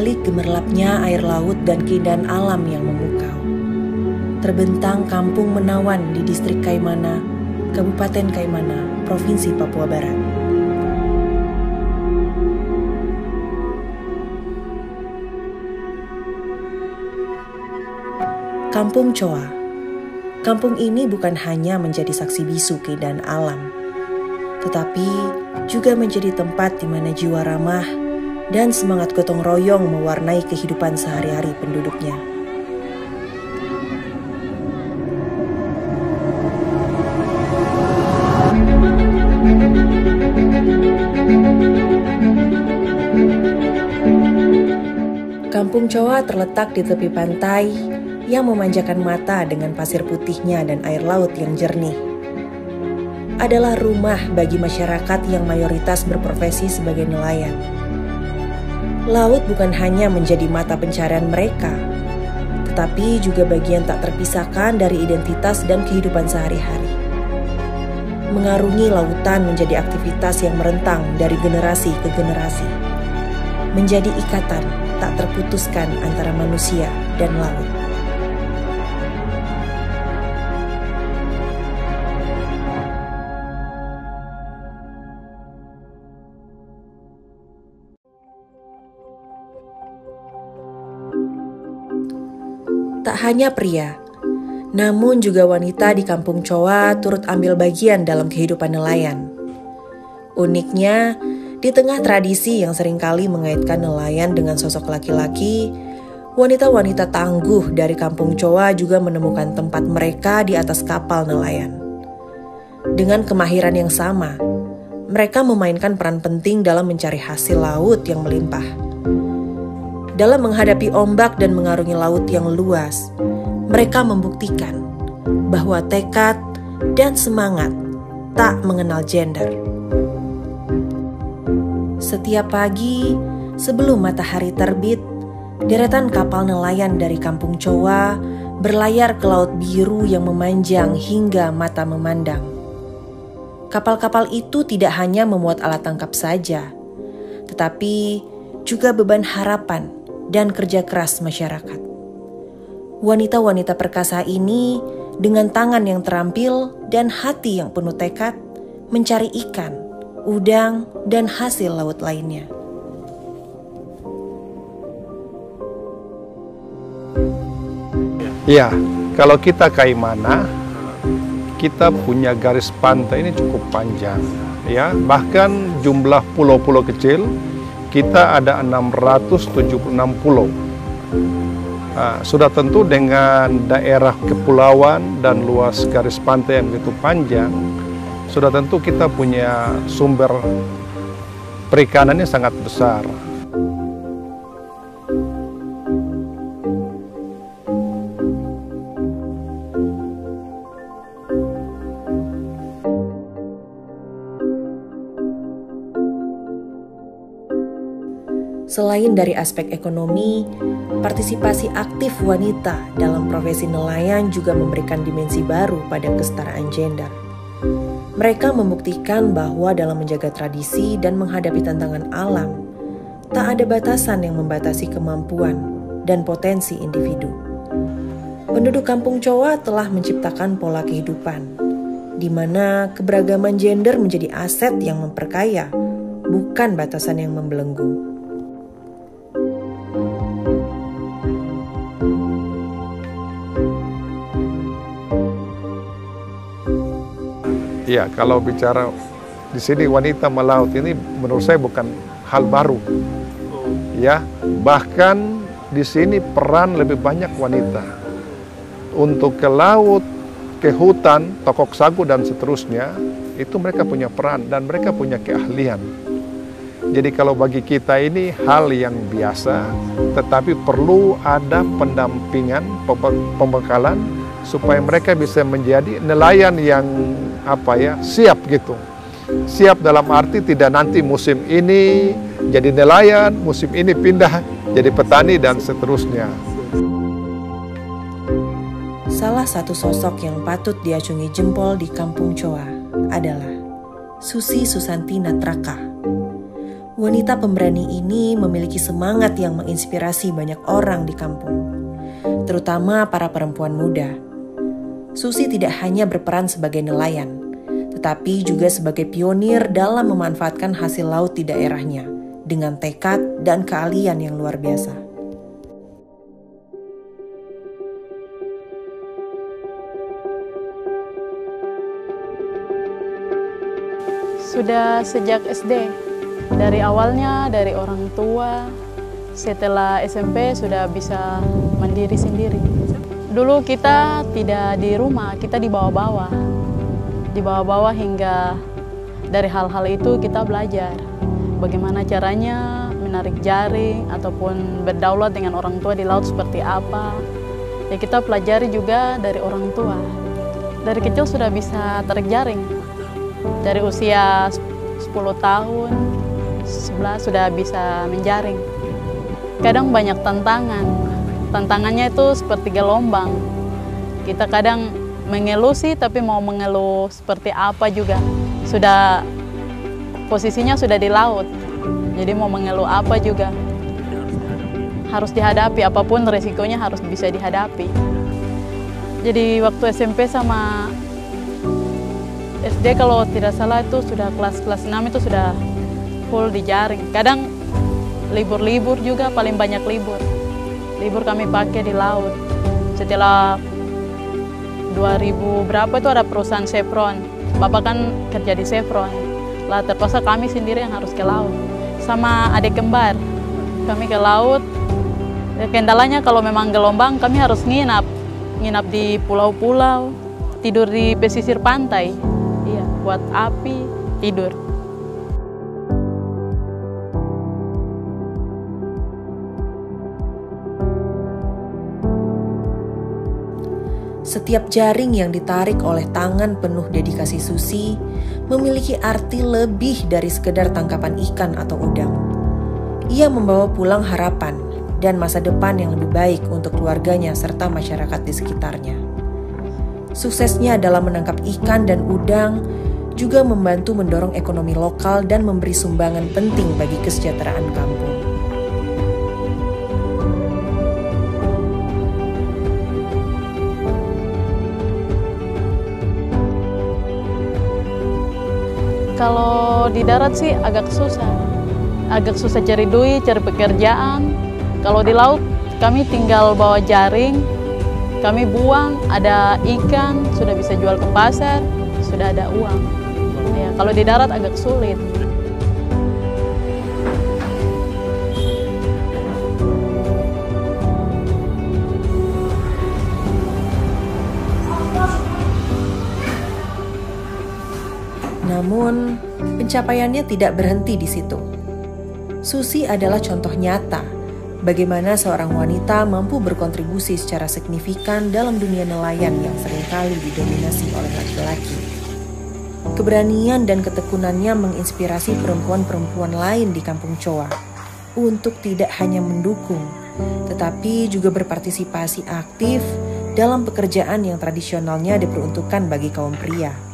balik gemerlapnya air laut dan keindahan alam yang memukau, terbentang Kampung Menawan di Distrik Kaimana, Kabupaten Kaimana, Provinsi Papua Barat. Kampung Choa. Kampung ini bukan hanya menjadi saksi bisu keindahan alam, tetapi juga menjadi tempat di mana jiwa ramah dan semangat gotong royong mewarnai kehidupan sehari-hari penduduknya. Kampung Choa terletak di tepi pantai yang memanjakan mata dengan pasir putihnya dan air laut yang jernih. Adalah rumah bagi masyarakat yang mayoritas berprofesi sebagai nelayan. Laut bukan hanya menjadi mata pencarian mereka, tetapi juga bagian tak terpisahkan dari identitas dan kehidupan sehari-hari. Mengarungi lautan menjadi aktivitas yang merentang dari generasi ke generasi, menjadi ikatan tak terputuskan antara manusia dan laut. Tak hanya pria, namun juga wanita di Kampung Choa turut ambil bagian dalam kehidupan nelayan. Uniknya, di tengah tradisi yang seringkali mengaitkan nelayan dengan sosok laki-laki, wanita-wanita tangguh dari Kampung Choa juga menemukan tempat mereka di atas kapal nelayan. Dengan kemahiran yang sama, mereka memainkan peran penting dalam mencari hasil laut yang melimpah. Dalam menghadapi ombak dan mengarungi laut yang luas, mereka membuktikan bahwa tekad dan semangat tak mengenal gender. Setiap pagi, sebelum matahari terbit, deretan kapal nelayan dari Kampung Choa berlayar ke laut biru yang memanjang hingga mata memandang. Kapal-kapal itu tidak hanya memuat alat tangkap saja, tetapi juga beban harapan dan kerja keras masyarakat. Wanita-wanita perkasa ini dengan tangan yang terampil dan hati yang penuh tekad mencari ikan, udang, dan hasil laut lainnya. Ya, kalau kita Kaimana, kita punya garis pantai ini cukup panjang. Ya, bahkan jumlah pulau-pulau kecil kita ada 676 pulau. Sudah tentu dengan daerah kepulauan dan luas garis pantai yang begitu panjang, sudah tentu kita punya sumber perikanannya sangat besar. Selain dari aspek ekonomi, partisipasi aktif wanita dalam profesi nelayan juga memberikan dimensi baru pada kesetaraan gender. Mereka membuktikan bahwa dalam menjaga tradisi dan menghadapi tantangan alam, tak ada batasan yang membatasi kemampuan dan potensi individu. Penduduk Kampung Choa telah menciptakan pola kehidupan, di mana keberagaman gender menjadi aset yang memperkaya, bukan batasan yang membelenggu. Ya, kalau bicara di sini wanita melaut ini menurut saya bukan hal baru. Ya, bahkan di sini peran lebih banyak wanita. Untuk ke laut, ke hutan, tokok sagu dan seterusnya, itu mereka punya peran dan mereka punya keahlian. Jadi kalau bagi kita ini hal yang biasa, tetapi perlu ada pendampingan, pembekalan supaya mereka bisa menjadi nelayan yang siap gitu. Siap dalam arti tidak nanti musim ini jadi nelayan, musim ini pindah jadi petani dan seterusnya. Salah satu sosok yang patut diacungi jempol di Kampung Choa adalah Susi Susanti Natraka. Wanita pemberani ini memiliki semangat yang menginspirasi banyak orang di kampung, terutama para perempuan muda. Susi tidak hanya berperan sebagai nelayan, tetapi juga sebagai pionir dalam memanfaatkan hasil laut di daerahnya dengan tekad dan keahlian yang luar biasa. Sudah sejak SD, dari awalnya dari orang tua, setelah SMP sudah bisa mandiri sendiri. Dulu kita tidak di rumah, kita di bawah-bawah. Di bawah-bawah hingga dari hal-hal itu kita belajar. Bagaimana caranya menarik jaring ataupun berdaulat dengan orang tua di laut seperti apa. Ya kita pelajari juga dari orang tua. Dari kecil sudah bisa tarik jaring. Dari usia 10 tahun, 11 sudah bisa menjaring. Kadang banyak tantangan. Tantangannya itu seperti gelombang. Kita kadang mengeluh sih, tapi mau mengeluh seperti apa juga. Sudah posisinya sudah di laut. Jadi mau mengeluh apa juga harus dihadapi, apapun resikonya harus bisa dihadapi. Jadi waktu SMP sama SD kalau tidak salah itu sudah kelas 6 itu sudah full di jaring. Kadang libur-libur juga, paling banyak libur. Libur kami pakai di laut. Setelah 2000 berapa itu ada perusahaan Chevron. Bapak kan kerja di Chevron. Lah terpaksa kami sendiri yang harus ke laut. Sama adik kembar. Kami ke laut. Kendalanya kalau memang gelombang kami harus nginap. Nginap di pulau-pulau, tidur di pesisir pantai. Iya, buat api, tidur. Setiap jaring yang ditarik oleh tangan penuh dedikasi Susi memiliki arti lebih dari sekedar tangkapan ikan atau udang. Ia membawa pulang harapan dan masa depan yang lebih baik untuk keluarganya serta masyarakat di sekitarnya. Suksesnya dalam menangkap ikan dan udang juga membantu mendorong ekonomi lokal dan memberi sumbangan penting bagi kesejahteraan kampung. Kalau di darat sih agak susah cari duit, cari pekerjaan. Kalau di laut kami tinggal bawa jaring, kami buang, ada ikan, sudah bisa jual ke pasar, sudah ada uang. Ya, kalau di darat agak sulit. Namun, pencapaiannya tidak berhenti di situ. Susi adalah contoh nyata bagaimana seorang wanita mampu berkontribusi secara signifikan dalam dunia nelayan yang seringkali didominasi oleh laki-laki. Keberanian dan ketekunannya menginspirasi perempuan-perempuan lain di Kampung Chowa untuk tidak hanya mendukung, tetapi juga berpartisipasi aktif dalam pekerjaan yang tradisionalnya diperuntukkan bagi kaum pria.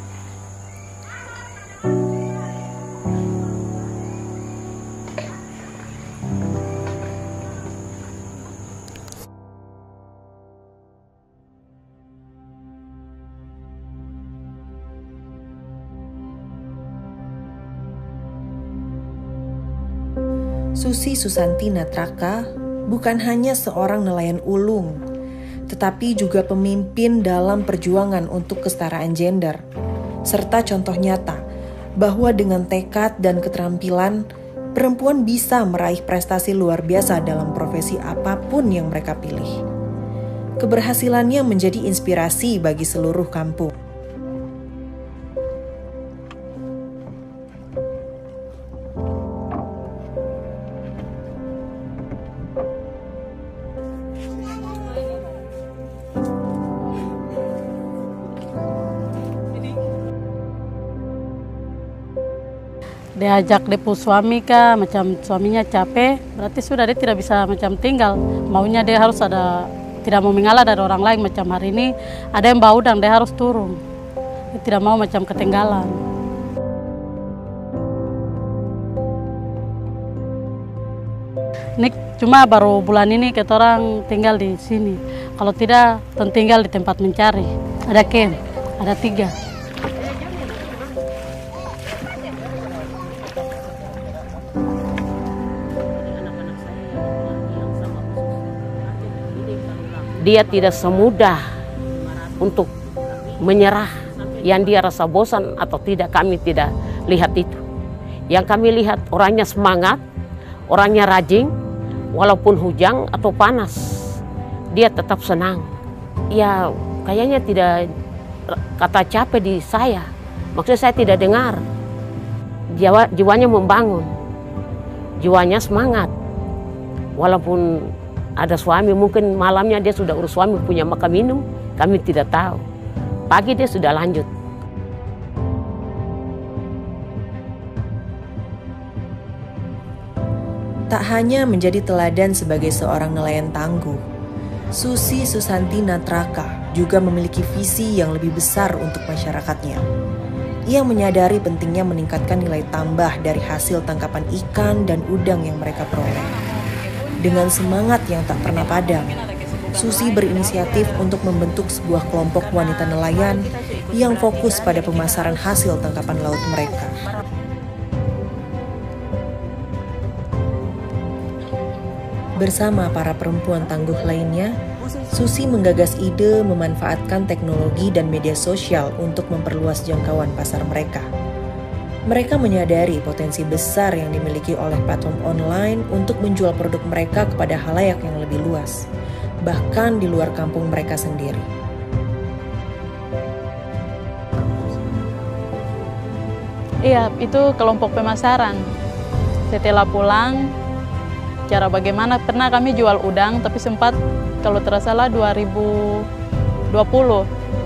Susi Susanti Natraka bukan hanya seorang nelayan ulung, tetapi juga pemimpin dalam perjuangan untuk kesetaraan gender, serta contoh nyata bahwa dengan tekad dan keterampilan, perempuan bisa meraih prestasi luar biasa dalam profesi apapun yang mereka pilih. Keberhasilannya menjadi inspirasi bagi seluruh kampung. Diajak depu suami kah, macam suaminya capek, berarti sudah dia tidak bisa macam tinggal. Maunya dia harus ada, tidak mau mengalah dari orang lain. Macam hari ini ada yang bawa udang, dia harus turun. Dia tidak mau macam ketinggalan. Ini cuma baru bulan ini kita orang tinggal di sini. Kalau tidak, tinggal di tempat mencari. Ada camp, ada 3. Dia tidak semudah untuk menyerah. Yang dia rasa bosan atau tidak, kami tidak lihat itu. Yang kami lihat orangnya semangat, orangnya rajin, walaupun hujan atau panas, dia tetap senang. Ya kayaknya tidak kata capek di saya. Maksudnya saya tidak dengar. Jiwanya membangun, jiwanya semangat. Walaupun ada suami, mungkin malamnya dia sudah urus suami punya makan minum, kami tidak tahu. Pagi dia sudah lanjut. Tak hanya menjadi teladan sebagai seorang nelayan tangguh, Susi Susanti Natraka juga memiliki visi yang lebih besar untuk masyarakatnya. Ia menyadari pentingnya meningkatkan nilai tambah dari hasil tangkapan ikan dan udang yang mereka peroleh. Dengan semangat yang tak pernah padam, Susi berinisiatif untuk membentuk sebuah kelompok wanita nelayan yang fokus pada pemasaran hasil tangkapan laut mereka. Bersama para perempuan tangguh lainnya, Susi menggagas ide memanfaatkan teknologi dan media sosial untuk memperluas jangkauan pasar mereka. Mereka menyadari potensi besar yang dimiliki oleh platform online untuk menjual produk mereka kepada khalayak yang lebih luas, bahkan di luar kampung mereka sendiri. Iya, itu kelompok pemasaran. Setelah pulang, cara bagaimana, pernah kami jual udang, tapi sempat kalau tidak salah 2020,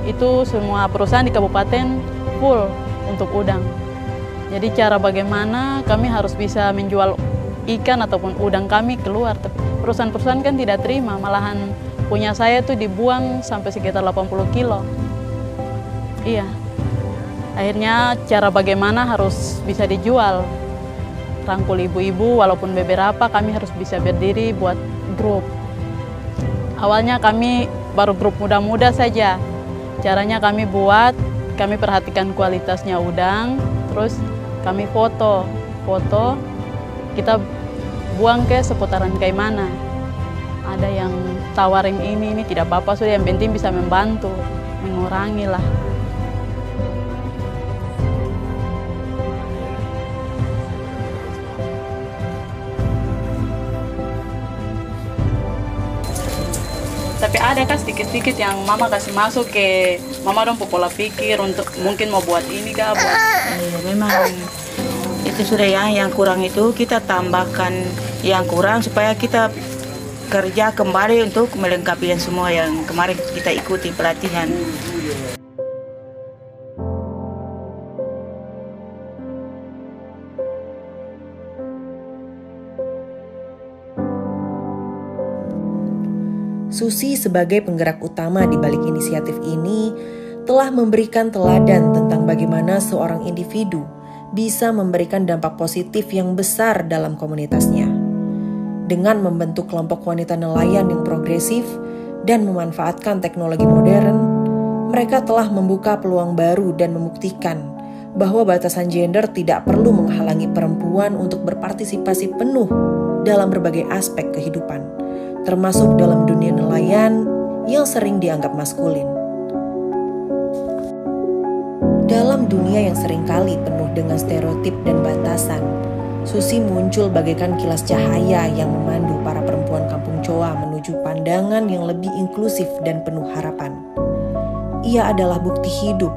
itu semua perusahaan di kabupaten full untuk udang. Jadi cara bagaimana kami harus bisa menjual ikan ataupun udang kami keluar, tapi perusahaan-perusahaan kan tidak terima, malahan punya saya tuh dibuang sampai sekitar 80 kilo. Iya, akhirnya cara bagaimana harus bisa dijual. Rangkul ibu-ibu, walaupun beberapa kami harus bisa berdiri buat grup. Awalnya kami baru grup muda-muda saja. Caranya kami perhatikan kualitasnya udang, terus kami foto, kita buang ke seputaran Kaimana. Ada yang tawarin ini tidak apa-apa, sudah yang penting bisa membantu, mengurangi lah. Tapi ada kan sedikit-sedikit yang mama kasih masuk ke mama dong pola pikir untuk mungkin mau buat ini kah buat. Memang itu sudah yang kurang itu kita tambahkan yang kurang supaya kita kerja kembali untuk melengkapi yang semua yang kemarin kita ikuti pelatihan. Susi sebagai penggerak utama di balik inisiatif ini telah memberikan teladan tentang bagaimana seorang individu bisa memberikan dampak positif yang besar dalam komunitasnya. Dengan membentuk kelompok wanita nelayan yang progresif dan memanfaatkan teknologi modern, mereka telah membuka peluang baru dan membuktikan bahwa batasan gender tidak perlu menghalangi perempuan untuk berpartisipasi penuh dalam berbagai aspek kehidupan, termasuk dalam dunia nelayan yang sering dianggap maskulin. Dalam dunia yang seringkali penuh dengan stereotip dan batasan, Susi muncul bagaikan kilas cahaya yang memandu para perempuan kampung Choa menuju pandangan yang lebih inklusif dan penuh harapan. Ia adalah bukti hidup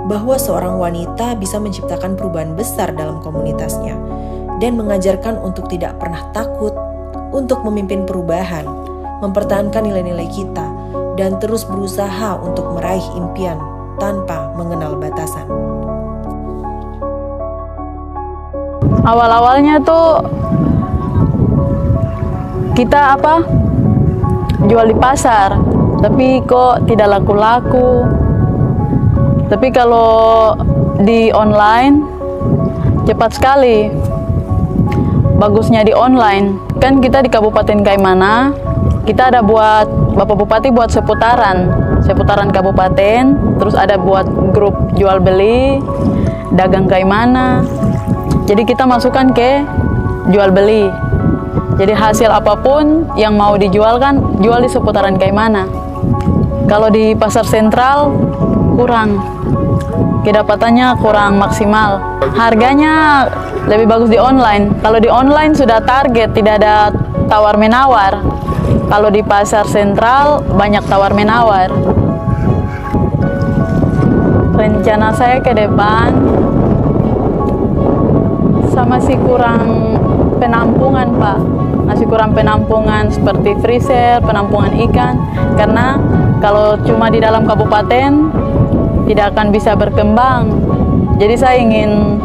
bahwa seorang wanita bisa menciptakan perubahan besar dalam komunitasnya dan mengajarkan untuk tidak pernah takut untuk memimpin perubahan, mempertahankan nilai-nilai kita, dan terus berusaha untuk meraih impian tanpa mengenal batasan. Awal-awalnya tuh kita jual di pasar, tapi kok tidak laku-laku. Tapi kalau di online cepat sekali. bagusnya di online. Kan kita di Kabupaten Kaimana, kita ada buat, Bapak Bupati buat seputaran kabupaten, terus ada buat grup jual beli, dagang Kaimana. Jadi kita masukkan ke jual beli. Jadi hasil apapun yang mau dijual kan, jual di seputaran Kaimana. Kalau di pasar sentral, kurang. Kedapatannya kurang maksimal. Harganya lebih bagus di online. Kalau di online sudah target, tidak ada tawar-menawar. Kalau di pasar sentral banyak tawar-menawar. Rencana saya ke depan masih kurang penampungan, Pak. Masih kurang penampungan seperti freezer, penampungan ikan. Karena kalau cuma di dalam kabupaten tidak akan bisa berkembang. Jadi saya ingin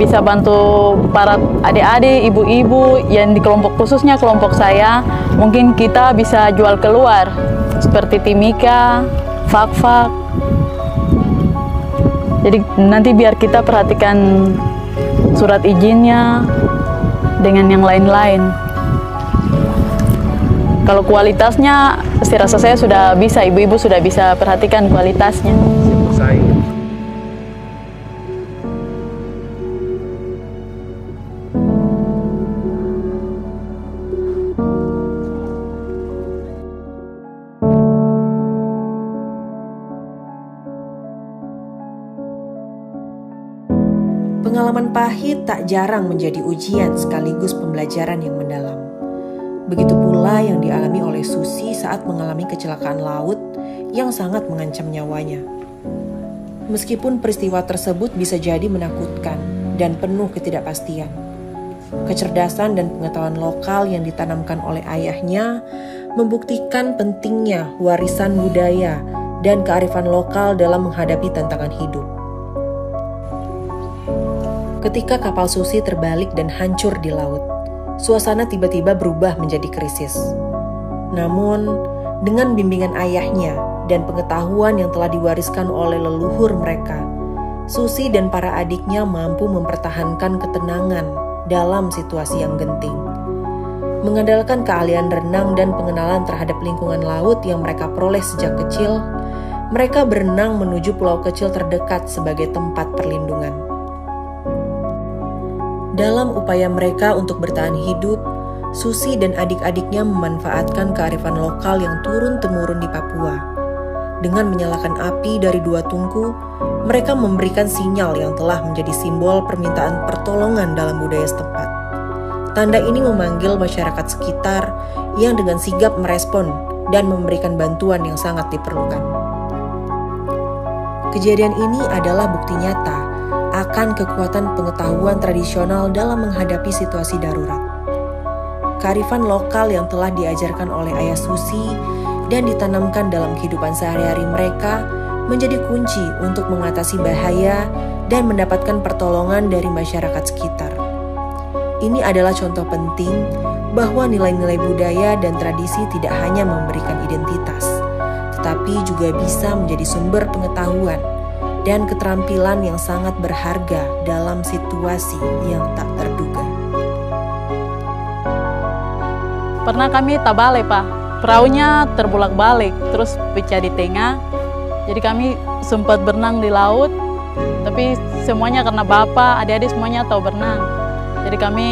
bisa bantu para adik-adik, ibu-ibu yang di kelompok, khususnya kelompok saya, mungkin kita bisa jual keluar seperti Timika, Fak-Fak. Jadi nanti biar kita perhatikan surat izinnya dengan yang lain-lain. Kalau kualitasnya, saya rasa saya sudah bisa, ibu-ibu sudah bisa perhatikan kualitasnya. Pengalaman pahit tak jarang menjadi ujian sekaligus pembelajaran yang mendalam. Begitu pula yang dialami oleh Susi saat mengalami kecelakaan laut yang sangat mengancam nyawanya. Meskipun peristiwa tersebut bisa jadi menakutkan dan penuh ketidakpastian, kecerdasan dan pengetahuan lokal yang ditanamkan oleh ayahnya membuktikan pentingnya warisan budaya dan kearifan lokal dalam menghadapi tantangan hidup. Ketika kapal Susi terbalik dan hancur di laut, suasana tiba-tiba berubah menjadi krisis. Namun, dengan bimbingan ayahnya dan pengetahuan yang telah diwariskan oleh leluhur mereka, Susi dan para adiknya mampu mempertahankan ketenangan dalam situasi yang genting. Mengandalkan keahlian renang dan pengenalan terhadap lingkungan laut yang mereka peroleh sejak kecil, mereka berenang menuju pulau kecil terdekat sebagai tempat perlindungan. Dalam upaya mereka untuk bertahan hidup, Susi dan adik-adiknya memanfaatkan kearifan lokal yang turun-temurun di Papua. Dengan menyalakan api dari 2 tungku, mereka memberikan sinyal yang telah menjadi simbol permintaan pertolongan dalam budaya setempat. Tanda ini memanggil masyarakat sekitar yang dengan sigap merespon dan memberikan bantuan yang sangat diperlukan. Kejadian ini adalah bukti nyata akan kekuatan pengetahuan tradisional dalam menghadapi situasi darurat. Kearifan lokal yang telah diajarkan oleh ayah Susi dan ditanamkan dalam kehidupan sehari-hari mereka menjadi kunci untuk mengatasi bahaya dan mendapatkan pertolongan dari masyarakat sekitar. Ini adalah contoh penting bahwa nilai-nilai budaya dan tradisi tidak hanya memberikan identitas, tetapi juga bisa menjadi sumber pengetahuan dan keterampilan yang sangat berharga dalam situasi yang tak terduga. Pernah kami tabale, Pak. Perahunya terbulak-balik, terus pecah di tengah. Jadi kami sempat berenang di laut, tapi semuanya karena bapak, adik-adik semuanya tahu berenang. Jadi kami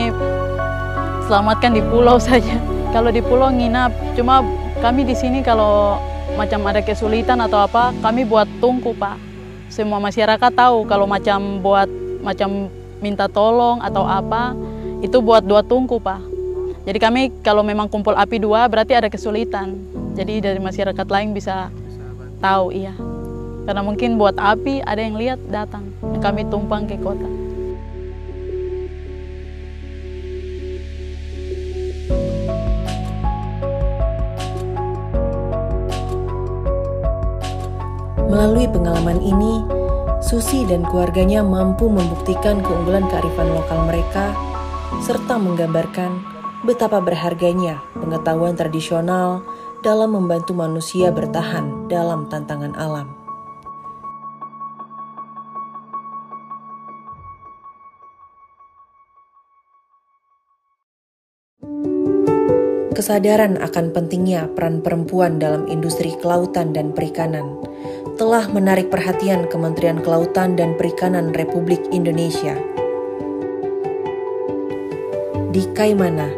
selamatkan di pulau saja. Kalau di pulau nginap, cuma kami di sini kalau macam ada kesulitan atau apa, kami buat tungku, Pak. Semua masyarakat tahu kalau macam minta tolong atau apa, itu buat 2 tungku, Pak. Jadi kami kalau memang kumpul api 2 berarti ada kesulitan. Jadi dari masyarakat lain bisa tahu, iya. Karena mungkin buat api ada yang lihat datang, kami tumpang ke kota. Melalui pengalaman ini, Susi dan keluarganya mampu membuktikan keunggulan kearifan lokal mereka, serta menggambarkan betapa berharganya pengetahuan tradisional dalam membantu manusia bertahan dalam tantangan alam. Kesadaran akan pentingnya peran perempuan dalam industri kelautan dan perikanan telah menarik perhatian Kementerian Kelautan dan Perikanan Republik Indonesia. Di Kaimana,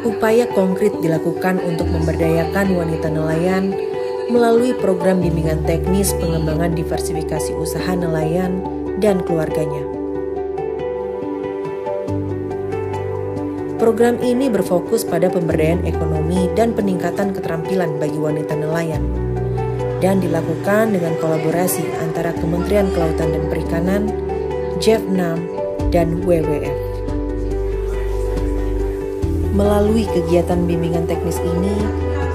upaya konkret dilakukan untuk memberdayakan wanita nelayan melalui program bimbingan teknis pengembangan diversifikasi usaha nelayan dan keluarganya. Program ini berfokus pada pemberdayaan ekonomi dan peningkatan keterampilan bagi wanita nelayan, dan dilakukan dengan kolaborasi antara Kementerian Kelautan dan Perikanan, JEF6, dan WWF. Melalui kegiatan bimbingan teknis ini,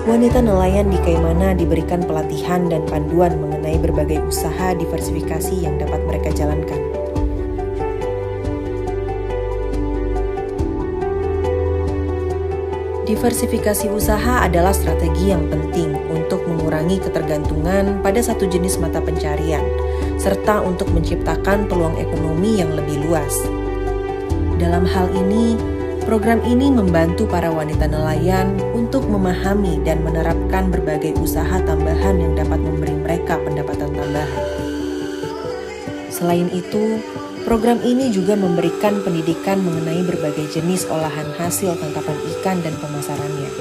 wanita nelayan di Kaimana diberikan pelatihan dan panduan mengenai berbagai usaha diversifikasi yang dapat mereka jalankan. Diversifikasi usaha adalah strategi yang penting untuk mengurangi ketergantungan pada satu jenis mata pencarian, serta untuk menciptakan peluang ekonomi yang lebih luas. Dalam hal ini, program ini membantu para wanita nelayan untuk memahami dan menerapkan berbagai usaha tambahan yang dapat memberi mereka pendapatan tambahan. Selain itu, program ini juga memberikan pendidikan mengenai berbagai jenis olahan hasil tangkapan ikan dan pemasarannya.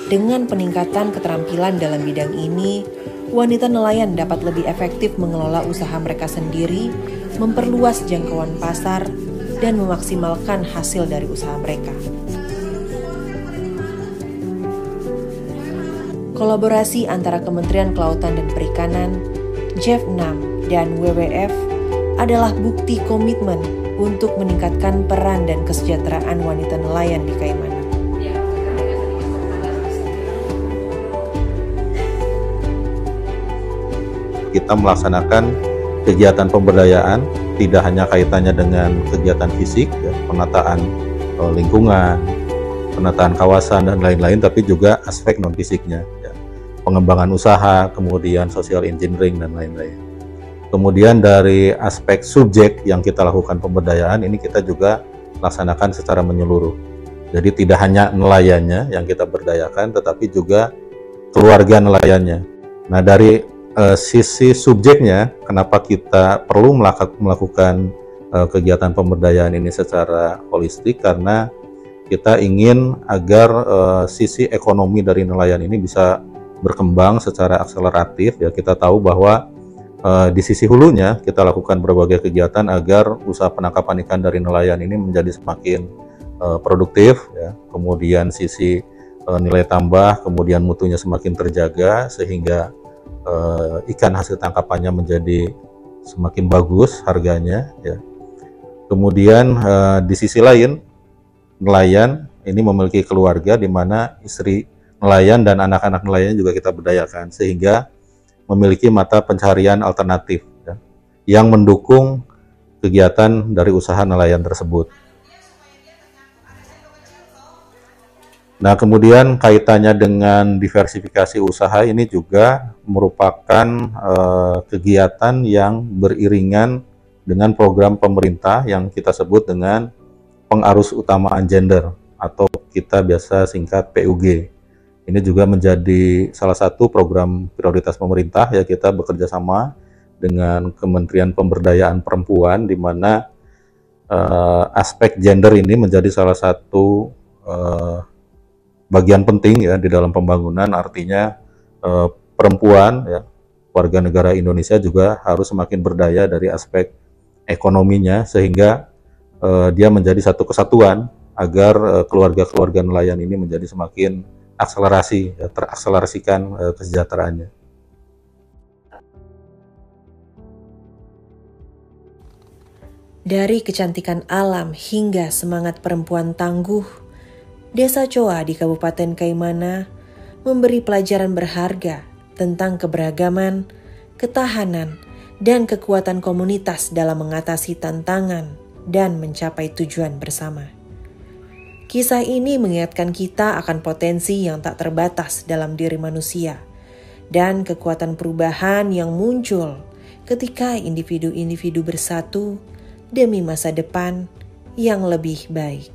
Dengan peningkatan keterampilan dalam bidang ini, wanita nelayan dapat lebih efektif mengelola usaha mereka sendiri, memperluas jangkauan pasar, dan memaksimalkan hasil dari usaha mereka. Kolaborasi antara Kementerian Kelautan dan Perikanan, JEF6, dan WWF adalah bukti komitmen untuk meningkatkan peran dan kesejahteraan wanita nelayan di Kaimana. Kita melaksanakan kegiatan pemberdayaan tidak hanya kaitannya dengan kegiatan fisik, ya, penataan lingkungan, penataan kawasan dan lain-lain, tapi juga aspek non fisiknya, ya, pengembangan usaha, kemudian social engineering dan lain-lain. Kemudian dari aspek subjek yang kita lakukan pemberdayaan ini kita juga laksanakan secara menyeluruh. Jadi tidak hanya nelayannya yang kita berdayakan, tetapi juga keluarga nelayannya. Nah dari sisi subjeknya, kenapa kita perlu melakukan kegiatan pemberdayaan ini secara holistik? Karena kita ingin agar sisi ekonomi dari nelayan ini bisa berkembang secara akseleratif. Ya, kita tahu bahwa di sisi hulunya kita lakukan berbagai kegiatan agar usaha penangkapan ikan dari nelayan ini menjadi semakin produktif, ya. Kemudian sisi nilai tambah, kemudian mutunya semakin terjaga sehingga ikan hasil tangkapannya menjadi semakin bagus harganya, ya. Kemudian di sisi lain nelayan ini memiliki keluarga di mana istri nelayan dan anak-anak nelayan juga kita berdayakan sehingga memiliki mata pencaharian alternatif, ya, yang mendukung kegiatan dari usaha nelayan tersebut. Nah, kemudian kaitannya dengan diversifikasi usaha ini juga merupakan kegiatan yang beriringan dengan program pemerintah yang kita sebut dengan pengarus utamaan gender atau kita biasa singkat PUG. Ini juga menjadi salah satu program prioritas pemerintah, ya, kita bekerja sama dengan Kementerian Pemberdayaan Perempuan di mana aspek gender ini menjadi salah satu bagian penting, ya, di dalam pembangunan. Artinya perempuan, ya, warga negara Indonesia juga harus semakin berdaya dari aspek ekonominya sehingga dia menjadi satu kesatuan agar keluarga-keluarga nelayan ini menjadi semakin akselerasi, ya, terakselerasikan kesejahteraannya. Dari kecantikan alam hingga semangat perempuan tangguh, Desa Coa di Kabupaten Kaimana memberi pelajaran berharga tentang keberagaman, ketahanan, dan kekuatan komunitas dalam mengatasi tantangan dan mencapai tujuan bersama. Kisah ini mengingatkan kita akan potensi yang tak terbatas dalam diri manusia dan kekuatan perubahan yang muncul ketika individu-individu bersatu demi masa depan yang lebih baik.